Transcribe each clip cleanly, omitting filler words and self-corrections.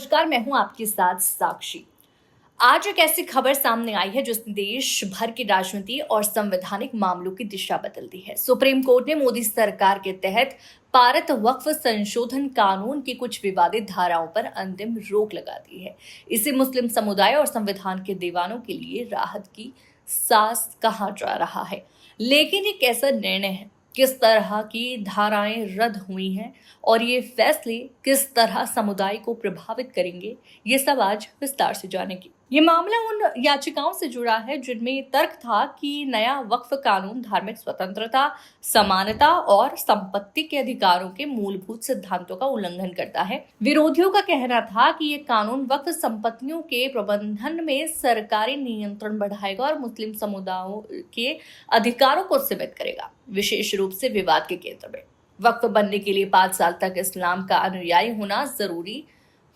नमस्कार, मैं हूं आपके साथ साक्षी। आज एक ऐसी खबर सामने आई है जिसने देश भर की राजनीति और संवैधानिक मामलों की दिशा बदल दी है। सुप्रीम कोर्ट ने मोदी सरकार के तहत पारित वक्फ संशोधन कानून की कुछ विवादित धाराओं पर अंतिम रोक लगा दी है। इसे मुस्लिम समुदाय और संविधान के दीवानों के लिए राहत की सांस कहा जा रहा है। लेकिन ये कैसा निर्णय है, किस तरह की धाराएं रद्द हुई हैं और ये फैसले किस तरह समुदाय को प्रभावित करेंगे, ये सब आज विस्तार से जानेंगे। ये मामला उन याचिकाओं से जुड़ा है जिनमें तर्क था कि नया वक्फ कानून धार्मिक स्वतंत्रता, समानता और संपत्ति के अधिकारों के मूलभूत सिद्धांतों का उल्लंघन करता है। विरोधियों का कहना था कि ये कानून वक्फ संपत्तियों के प्रबंधन में सरकारी नियंत्रण बढ़ाएगा और मुस्लिम समुदायों के अधिकारों को सीमित करेगा। विशेष रूप से विवाद के केंद्र में वक्फ बनने के लिए 5 साल तक इस्लाम का अनुयायी होना जरूरी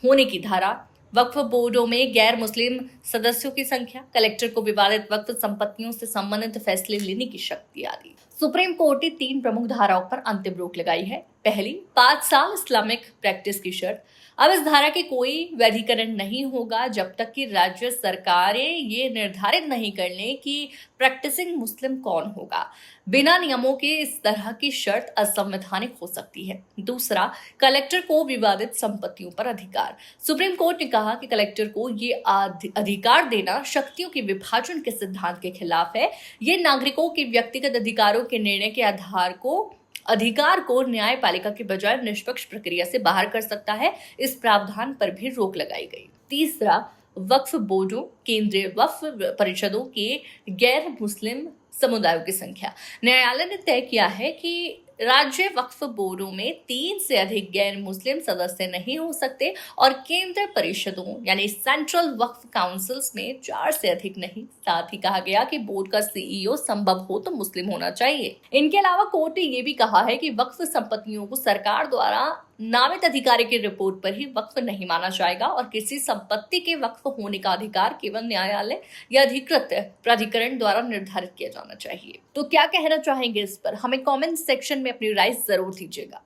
होने की धारा, वक्फ बोर्डों में गैर मुस्लिम सदस्यों की संख्या, कलेक्टर को विवादित वक्फ संपत्तियों से संबंधित फैसले लेने की शक्ति आदि। सुप्रीम कोर्ट ने 3 प्रमुख धाराओं पर अंतिम रोक लगाई है। पहली, 5 साल इस्लामिक प्रैक्टिस की शर्त। अब इस धारा के कोई वैधीकरण नहीं होगा जब तक कि राज्य सरकारें ये निर्धारित नहीं कर लें कि प्रैक्टिसिंग मुस्लिम कौन होगा। बिना नियमों के इस तरह की शर्त असंवैधानिक हो सकती है। दूसरा, कलेक्टर को विवादित संपत्तियों पर अधिकार। सुप्रीम कोर्ट ने कहा कि कलेक्टर को ये अधिकार देना शक्तियों के विभाजन के सिद्धांत के खिलाफ है। ये नागरिकों के व्यक्तिगत अधिकारों के निर्णय के अधिकार को न्यायपालिका के बजाय निष्पक्ष प्रक्रिया से बाहर कर सकता है। इस प्रावधान पर भी रोक लगाई गई। तीसरा, वक्फ बोर्डों, केंद्रीय वक्फ परिषदों के गैर मुस्लिम समुदायों की संख्या। न्यायालय ने तय किया है कि राज्य वक्फ बोर्डों में 3 से अधिक गैर मुस्लिम सदस्य नहीं हो सकते और केंद्रीय परिषदों यानी सेंट्रल वक्फ काउंसिल्स में 4 से अधिक नहीं। साथ ही कहा गया कि बोर्ड का सीईओ संभव हो तो मुस्लिम होना चाहिए। इनके अलावा कोर्ट ने यह भी कहा है कि वक्फ संपत्तियों को सरकार द्वारा नामित अधिकारी की रिपोर्ट पर ही वक्फ नहीं माना जाएगा और किसी संपत्ति के वक्फ होने का अधिकार केवल न्यायालय या अधिकृत प्राधिकरण द्वारा निर्धारित किया जाना चाहिए। तो क्या कहना चाहेंगे इस पर? हमें कमेंट सेक्शन में अपनी राय जरूर दीजिएगा।